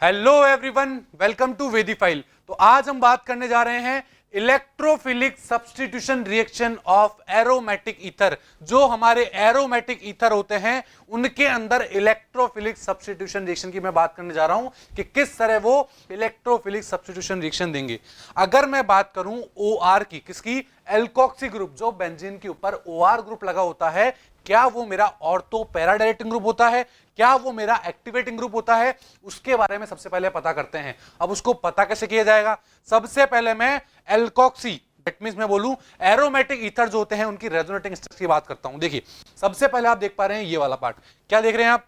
Hello everyone, welcome to वेदीफाइल। तो आज हम बात करने जा रहे हैं electrophilic substitution reaction of aromatic ether. जो हमारे एरोमेटिक ईथर होते हैं उनके अंदर इलेक्ट्रोफिलिक सब्स्टिट्यूशन रिएक्शन की मैं बात करने जा रहा हूं कि किस तरह वो इलेक्ट्रोफिलिक सब्स्टिट्यूशन रिएक्शन देंगे। अगर मैं बात करूं OR की, किसकी? Alkoxy group. जो बेंजीन के ऊपर OR ग्रुप लगा होता है, क्या वो मेरा ऑर्थो पैरा डायरेक्टिंग ग्रुप होता है, क्या वो मेरा एक्टिवेटिंग ग्रुप होता है? उसके बारे में सबसे पहले पता करते हैं। अब उसको पता कैसे किया जाएगा? सबसे पहले मैं एल्कोक्सी, दैट मींस मैं बोलूं एरोमेटिक ईथर जो होते हैं उनकी रेजोनेटिंग स्ट्रक्चर की बात करता हूं। देखिए, सबसे पहले आप देख पा रहे हैं ये वाला पार्ट। क्या देख रहे हैं आप?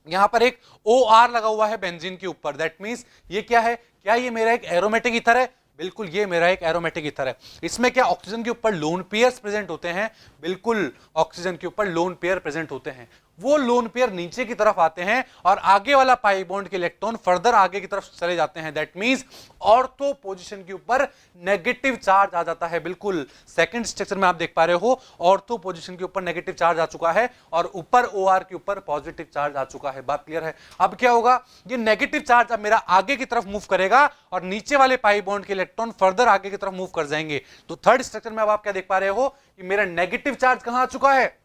यहां पर एक OR लगा हुआ है बेंजीन के ऊपर। दैट मींस ये क्या है? क्या ये मेरा एक एरोमेटिक ईथर है? बिल्कुल, ये मेरा एक एरोमेटिक ईथर है। इसमें क्या ऑक्सीजन के ऊपर लोन पेयर्स प्रेजेंट होते हैं? बिल्कुल, ऑक्सीजन के ऊपर लोन पेयर प्रेजेंट होते हैं। वो लोन पेयर नीचे की तरफ आते हैं और आगे वाला पाई बॉन्ड के इलेक्ट्रॉन फर्दर आगे की तरफ चले जाते हैं। दैट मींस ऑर्थो पोजीशन के ऊपर नेगेटिव चार्ज आ जाता है। बिल्कुल, सेकंड स्ट्रक्चर में आप देख पा रहे हो, ऑर्थो पोजीशन के ऊपर नेगेटिव चार्ज आ चुका है और ऊपर OR के ऊपर पॉजिटिव चार्ज आ चुका है। बात क्लियर है? अब क्या होगा? ये नेगेटिव चार्ज अब मेरा आगे की तरफ मूव करेगा और नीचे वाले पाई बॉन्ड के इलेक्ट्रॉन फर्दर आगे की तरफ मूव कर जाएंगे। तो थर्ड स्ट्रक्चर में अब आप क्या देख पा रहे हो कि मेरा नेगेटिव चार्ज कहां आ चुका है?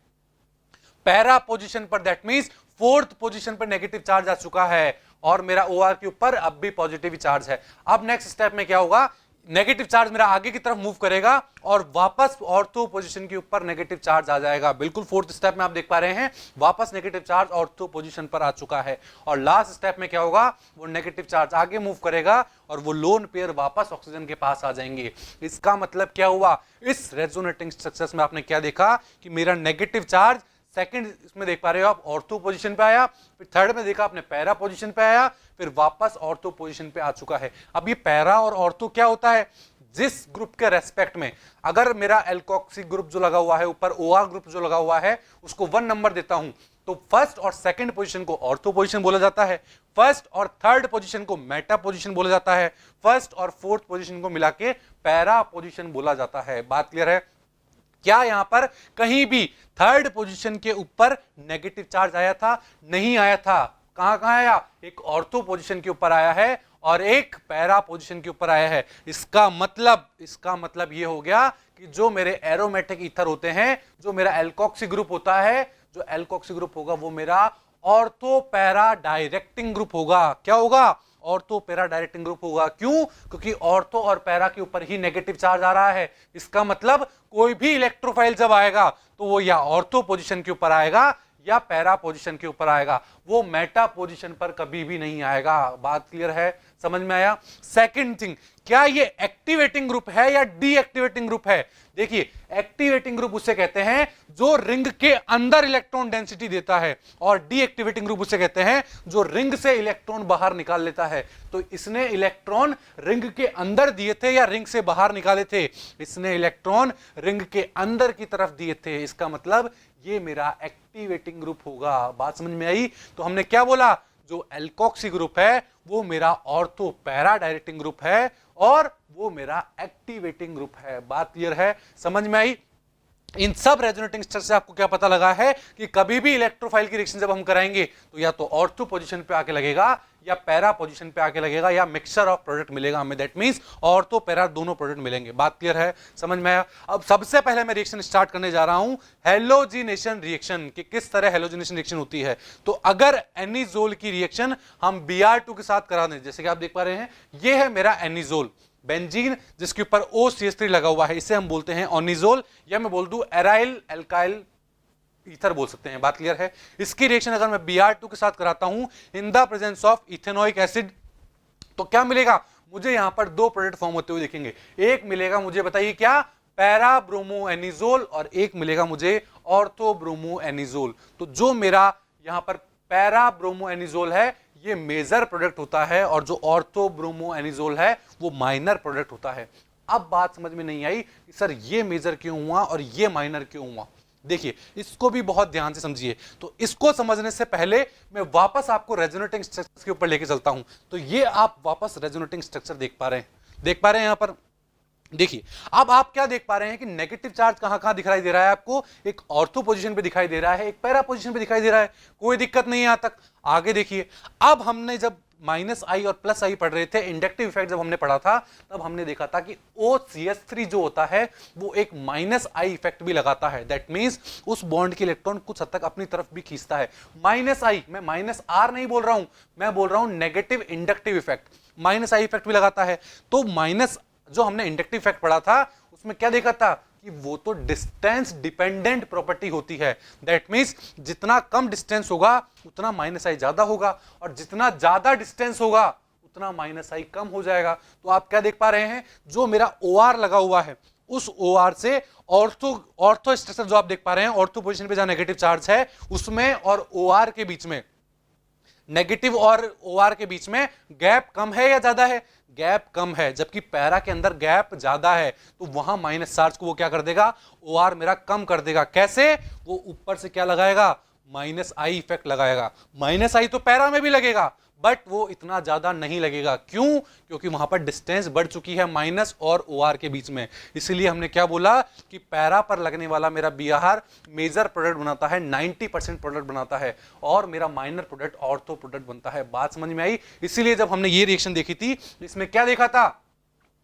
पैरा पोजीशन पर। दैट मींस फोर्थ पोजीशन पर नेगेटिव चार्ज आ चुका है और मेरा OR के ऊपर अब भी पॉजिटिव चार्ज है। अब नेक्स्ट स्टेप में क्या होगा? नेगेटिव चार्ज मेरा आगे की तरफ मूव करेगा और वापस ऑर्थो पोजीशन के ऊपर नेगेटिव चार्ज आ जाएगा। बिल्कुल, फोर्थ स्टेप में आप देख पा रहे हैं वापस नेगेटिव चार्ज ऑर्थो पोजीशन पर आ चुका है। और लास्ट स्टेप में क्या होगा? वो नेगेटिव चार्ज आगे मूव करेगा और वो लोन पेयर वापस ऑक्सीजन के पास आ जाएंगे। इसका मतलब क्या हुआ? इस रेजोनेटिंग स्ट्रक्चर्स में आपने क्या देखा कि मेरा नेगेटिव चार्ज सेकंड इसमें देख पा रहे हो आप ऑर्थो पोजीशन पे आया, फिर थर्ड में देखा आपने पैरा पोजीशन पे आया, फिर वापस ऑर्थो पोजीशन पे आ चुका है। अब ये पैरा और ऑर्थो क्या होता है? जिस ग्रुप के रेस्पेक्ट में अगर मेरा एल्कोक्सी ग्रुप जो लगा हुआ है, ऊपर OR ग्रुप जो लगा हुआ है, उसको 1 नंबर देता हूं तो फर्स्ट और सेकंड पोजीशन को ऑर्थो पोजीशन बोला जाता है, फर्स्ट और थर्ड पोजीशन को मेटा पोजीशन बोला जाता है, फर्स्ट और फोर्थ पोजीशन को मिला के पैरा पोजीशन बोला जाता है। बात क्लियर है? क्या यहां पर कहीं भी थर्ड पोजीशन के ऊपर नेगेटिव चार्ज आया था? नहीं आया था। कहां कहां आया? एक ऑर्थो पोजीशन के ऊपर आया है और एक पैरा पोजीशन के ऊपर आया है। इसका मतलब ये हो गया कि जो मेरे एरोमेटिक ईथर होते हैं, जो मेरा एल्कोक्सी ग्रुप होता है, जो एल्कोक्सी ग्रुप होगा वो मेरा ऑर्थो पैरा डायरेक्टिंग ग्रुप होगा। क्या होगा? ऑर्थो पैरा डायरेक्टिंग ग्रुप होगा। क्यों? क्योंकि ऑर्थो और पैरा के ऊपर ही नेगेटिव चार्ज आ रहा है। इसका मतलब कोई भी इलेक्ट्रोफाइल जब आएगा तो वो या ऑर्थो पोजीशन के ऊपर आएगा या पैरा पोजीशन के ऊपर आएगा, वो मेटा पोजीशन पर कभी भी नहीं आएगा। बात क्लियर है? समझ में आया? सेकंड थिंग, क्या ये एक्टिवेटिंग ग्रुप है या डीएक्टिवेटिंग ग्रुप है? देखिए, एक्टिवेटिंग ग्रुप उसे कहते हैं जो रिंग के अंदर इलेक्ट्रॉन डेंसिटी देता है और डीएक्टिवेटिंग ग्रुप उसे कहते हैं जो रिंग से इलेक्ट्रॉन बाहर निकाल लेता है। तो इसने इलेक्ट्रॉन रिंग के अंदर दिए थे या रिंग से बाहर निकाले थे? इसने इलेक्ट्रॉन रिंग के अंदर की तरफ दिए थे। इसका मतलब ये मेरा एक्टिवेटिंग ग्रुप होगा। बात समझ में आई? तो हमने क्या बोला? जो एल्कोक्सी ग्रुप है वो मेरा ऑर्थो पैरा डायरेक्टिंग ग्रुप है और वो मेरा एक्टिवेटिंग ग्रुप है। बात क्लियर है? समझ में आई? इन सब रेजोनेटिंग स्ट्रक्चर से आपको क्या पता लगा है कि कभी भी इलेक्ट्रोफाइल की रिएक्शन जब हम कराएंगे तो या तो ऑर्थो पोजीशन पे आके लगेगा या पैरा पोजीशन पे आके लगेगा या मिक्सचर ऑफ प्रोडक्ट मिलेगा हमें। दैट मींस ऑर्थो पैरा दोनों प्रोडक्ट मिलेंगे। बात क्लियर है? समझ में आया? अब सबसे पहले मैं रिएक्शन स्टार्ट करने जा रहा हूं हेलोजिनेशन रिएक्शन कि किस तरह हेलोजिनेशन रिएक्शन होती है। तो अगर एनिजोल की रिएक्शन हम Br2 के साथ करा दें, जैसे कि आप देख पा रहे हैं ये है मेरा एनिजोल बेंजीन जिसके ऊपर OCH3 लगा हुआ है, इसे हम बोलते हैं ओनिजोल या मैं बोल दूं एराइल एल्काइल ईथर बोल सकते हैं। बात क्लियर है? इसकी रिएक्शन अगर मैं Br2 के साथ कराता हूं in the presence of ethanoic acid तो क्या मिलेगा? मुझे यहां पर 2 प्रोडक्ट फॉर्म होते हुए दिखेंगे। एक मिलेगा मुझे, बताइए क्या? पैरा ब्रोमो एनिजोल और एक मिलेगा मुझे ऑर्थो ब्रोमो एनिजोल। तो जो मेरा यहां पर पैरा ब्रोमो एनिजोल है ये मेजर प्रोडक्ट होता है और जो ऑर्थो ब्रोमो एनिजोल है वो माइनर प्रोडक्ट होता है। अब बात समझ में नहीं आई कि सर ये मेजर क्यों हुआ और ये माइनर क्यों हुआ? देखिए, इसको भी बहुत ध्यान से समझिए। तो इसको समझने से पहले मैं वापस आपको रेजोनेटिंग स्ट्रक्चर के ऊपर लेके चलता हूं। तो ये आप वापस रेजोनेटिंग स्ट्रक्चर देख पा रहे हैं यहां पर। देखिए, अब आप क्या देख पा रहे हैं कि नेगेटिव चार्ज कहां कहां दिखाई दे रहा है आपको? एक ऑर्थो पोजीशन पे दिखाई दे रहा है, एक पैरा पोजीशन पे दिखाई दे रहा है। कोई दिक्कत नहीं है यहां तक। आगे देखिए, अब हमने जब माइनस आई और प्लस आई पढ़ रहे थे, इंडक्टिव इफेक्ट जब हमने पढ़ा था तब हमने देखा था कि OCH3 जो होता है वो एक माइनस आई इफेक्ट भी लगाता है। दैट मींस उस बॉन्ड के इलेक्ट्रॉन कुछ हद तक अपनी तरफ भी खींचता है। माइनस आई, मैं माइनस आर नहीं बोल रहा हूं, मैं बोल रहा हूं negative inductive effect, minus I effect भी लगाता है। तो माइनस जो हमने इंडक्टिव इफेक्ट पढ़ा था उसमें क्या देखा था कि वो तो डिस्टेंस डिपेंडेंट प्रॉपर्टी होती है। दैट मींस जितना कम डिस्टेंस होगा उतना माइनस आई ज्यादा होगा, और जितना ज्यादा डिस्टेंस होगा उतना माइनस आई कम हो जाएगा। तो आप क्या देख पा रहे हैं, जो मेरा OR लगा हुआ है उस OR से ऑर्थो स्ट्रक्चर जो आप देख पा रहे हैं, ऑर्थो पोजीशन पे जहां नेगेटिव चार्ज है उसमें और OR के बीच में, नेगेटिव और OR के बीच में गैप कम है या ज्यादा है? गैप कम है। जबकि पैरा के अंदर गैप ज्यादा है, तो वहां माइनस चार्ज को वो क्या कर देगा, OR मेरा कम कर देगा। कैसे? वो ऊपर से क्या लगाएगा, माइनस आई इफेक्ट लगाएगा। माइनस आई तो पैरा में भी लगेगा बट वो इतना ज्यादा नहीं लगेगा। क्यों? क्योंकि वहां पर डिस्टेंस बढ़ चुकी है माइनस और OR के बीच में। इसीलिए हमने क्या बोला कि पैरा पर लगने वाला मेरा BR मेजर प्रोडक्ट बनाता है, 90% प्रोडक्ट बनाता है, और मेरा माइनर प्रोडक्ट ऑर्थो प्रोडक्ट बनता है। बात समझ में आई? इसीलिए जब हमने ये रिएक्शन देखी थी इसमें क्या देखा था,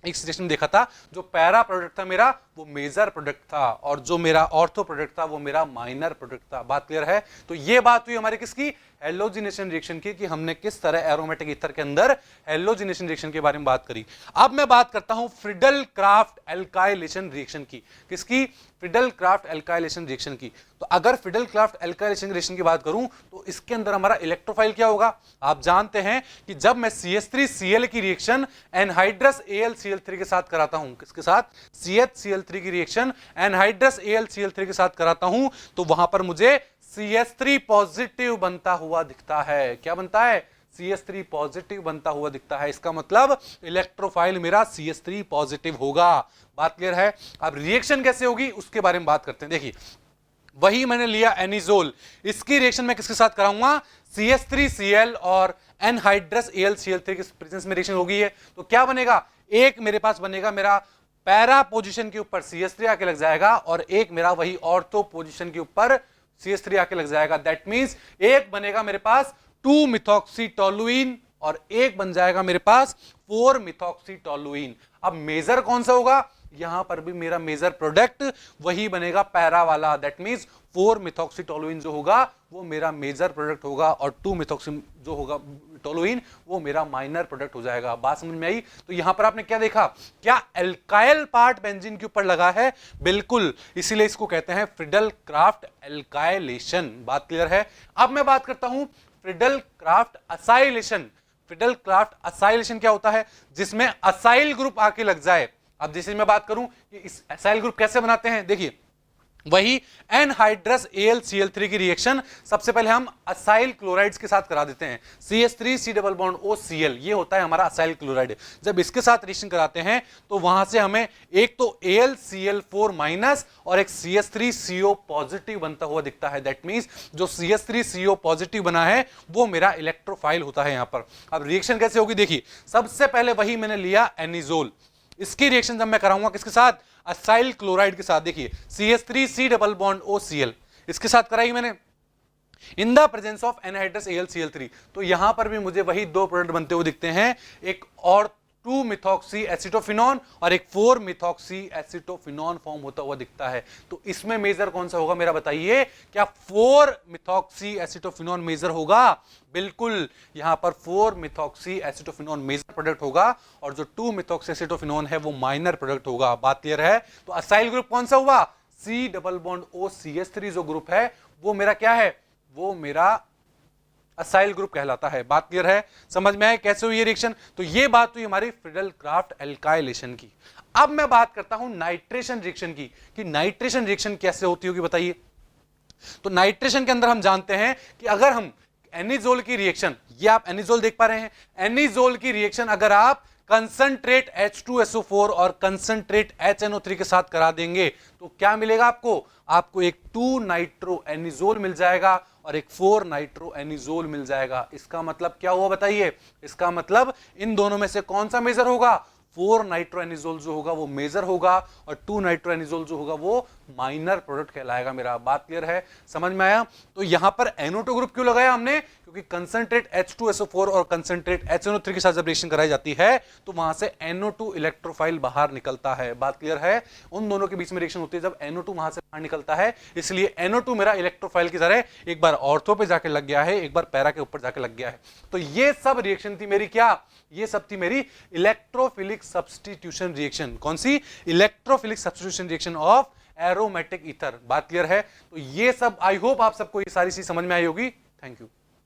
एक सिचुएशन देखा था, जो पैरा प्रोडक्ट था मेरा वो मेजर प्रोडक्ट था, और जो मेरा ऑर्थो प्रोडक्ट था वो मेरा माइनर प्रोडक्ट था। बात क्लियर है? तो ये बात हुई हमारी किसकी, हेलोजिनेशन रिएक्शन की, कि हमने किस तरह एरोमेटिक ईथर के अंदर हेलोजिनेशन रिएक्शन के बारे में बात करी। अब मैं बात करता हूं फ्रीडल क्राफ्ट एल्काइलेशन रिएक्शन की। किसकी? फ्रीडल क्राफ्ट एल्काइलेशन रिएक्शन की। तो अगर फ्रीडल क्राफ्ट एल्काइलेशन रिएक्शन की बात करूं तो इसके अंदर हमारा इलेक्ट्रोफाइल क्या होगा? आप जानते हैं कि जब मैं CH3Cl की रिएक्शन एनहाइड्रस AlCl3 के साथ कराता हूं, किसके साथ? CHCl3 की रिएक्शन एनहाइड्रस AlCl3 के साथ कराता हूं, तो वहां पर मुझे CH3 पॉजिटिव बनता हुआ दिखता है। क्या बनता है? CH3 पॉजिटिव बनता हुआ दिखता है। इसका मतलब इलेक्ट्रोफाइल मेरा CH3 पॉजिटिव होगा। बात क्लियर है? अब रिएक्शन कैसे होगी उसके बारे में बात करते हैं। देखिए, वही मैंने लिया एनिजोल, इसकी रिएक्शन मैं किसके साथ कराऊंगा? CH3Cl और एनहाइड्रस AlCl3 के प्रेजेंस में रिएक्शन होगी है, तो क्या बनेगा? एक मेरे पास बनेगा मेरा पैरा पोजीशन के ऊपर CH3 आके लग जाएगा, और एक मेरा वही ऑर्थो पोजीशन के ऊपर CH3 आके लग जाएगा। दैट मींस एक बनेगा मेरे पास 2-मिथॉक्सीटोलुइन और एक बन जाएगा मेरे पास 4-मिथॉक्सीटोलुइन। अब मेजर कौन सा होगा? यहां पर भी मेरा मेजर प्रोडक्ट वही बनेगा पैरा वाला। दैट मींस 4-मिथॉक्सीटोलुइन जो होगा वो मेरा मेजर प्रोडक्ट होगा, और 2-मिथॉक्सी जो होगा टोलुइन वो मेरा माइनर प्रोडक्ट हो जाएगा। बात समझ में आई? तो यहां पर आपने क्या देखा, क्या एल्काइल पार्ट बेंजीन के ऊपर लगा है? बिल्कुल, इसीलिए इसको कहते हैं फ्रीडल क्राफ्ट एल्काइलेशन। बात क्लियर है? अब मैं बात करता हूं Friedel craft acylation. Friedel craft acylation क्या होता है? जिसमें असाइल ग्रुप आके लग जाए। अब जैसे मैं बात करूं कि इस असाइल ग्रुप कैसे बनाते हैं, देखिए वही एनहाइड्रस AlCl3 की रिएक्शन सबसे पहले हम असाइल क्लोराइड्स के साथ करा देते हैं। CH3C+OCl ये होता है हमारा असाइल क्लोराइड। जब इसके साथ रिएक्शन कराते हैं तो वहां से हमें एक तो AlCl4- और एक CH3CO पॉजिटिव बनता हुआ दिखता है। दैट मींस जो CH3CO पॉजिटिव बना है वो मेरा इलेक्ट्रोफाइल होता है यहां पर। अब रिएक्शन कैसे होगी, देखिए सबसे पहले वही मैंने लिया एनिजोल, इसकी रिएक्शन जब मैं कराऊंगा किसके साथ? असाइल क्लोराइड के साथ। देखिए CH3C+OCl इसके साथ कराई मैंने in the presence of anhydrous AlCl3। तो यहां पर भी मुझे वही दो प्रोडक्ट बनते हुए दिखते हैं, एक और 2-मिथॉक्सी एसिटोफिनॉन और एक 4-मिथॉक्सी एसिटोफिनॉन फॉर्म होता हुआ दिखता है। तो इसमें मेजर कौन सा होगा मेरा बताइए? क्या 4-मिथॉक्सी एसिटोफिनॉन मेजर होगा? बिल्कुल, यहां पर 4-मिथॉक्सी एसिटोफिनॉन मेजर प्रोडक्ट होगा, और जो 2-मिथॉक्सी एसिटोफिनॉन है वो माइनर प्रोडक्ट होगा। बात क्लियर है? तो असाइल ग्रुप कौन सा हुआ? C+OCH3 जो ग्रुप है वो मेरा क्या है? वो मेरा असाइल ग्रुप कहलाता है। बात क्लियर है? समझ में आए कैसे हुई ये रिएक्शन? तो ये बात हुई हमारी फ्रीडल क्राफ्ट एल्काइलेशन की। अब मैं बात करता हूं नाइट्रेशन रिएक्शन की, कि नाइट्रेशन रिएक्शन कैसे होती होगी बताइए। तो नाइट्रेशन के अंदर हम जानते हैं कि अगर हम एनिजोल की रिएक्शन, ये आप एनिजोल देख पा रहे हैं, एनिजोल की रिएक्शन अगर आप कंसंट्रेट H2SO4 और कंसंट्रेट HNO3 के साथ करा देंगे तो क्या मिलेगा आपको? आपको एक 2-नाइट्रोएनिजोल मिल जाएगा और एक 4-नाइट्रोएनिजोल मिल जाएगा। इसका मतलब क्या हुआ बताइए? इसका मतलब इन दोनों में से कौन सा मेजर होगा? 4 नाइट्रोएनिजोल जो होगा वो मेजर होगा और 2 नाइट्रोएनिजोल जो होगा वो माइनर प्रोडक्ट कहलाएगा। मेरा बात क्लियर है, समझ में आया? तो यहां पर NO2 ग्रुप क्यों लगाया हमने? क्योंकि कंसंट्रेट H2SO4 और कंसंट्रेट HNO3 के साथ जब रिएक्शन कराई जाती है तो वहां से NO2 इलेक्ट्रोफाइल बाहर निकलता है। बात क्लियर है? उन दोनों के बीच में रिएक्शन होती है जब NO2 वहां से बाहर निकलता है, इसलिए NO2 मेरा इलेक्ट्रोफाइल की तरह एक बार ऑर्थो पे जाके लग गया है, एक बार पैरा के ऊपर जाके लग गया है। तो ये सब रिएक्शन थी मेरी क्या? ये सब थी मेरी इलेक्ट्रोफिलिक सब्स्टिट्यूशन रिएक्शन। कौन सी? Electrophilic substitution reaction of aromatic ether. बात क्लियर है? तो ये सब आई होप आप सबको ये सारी चीज समझ में आई होगी। Thank you.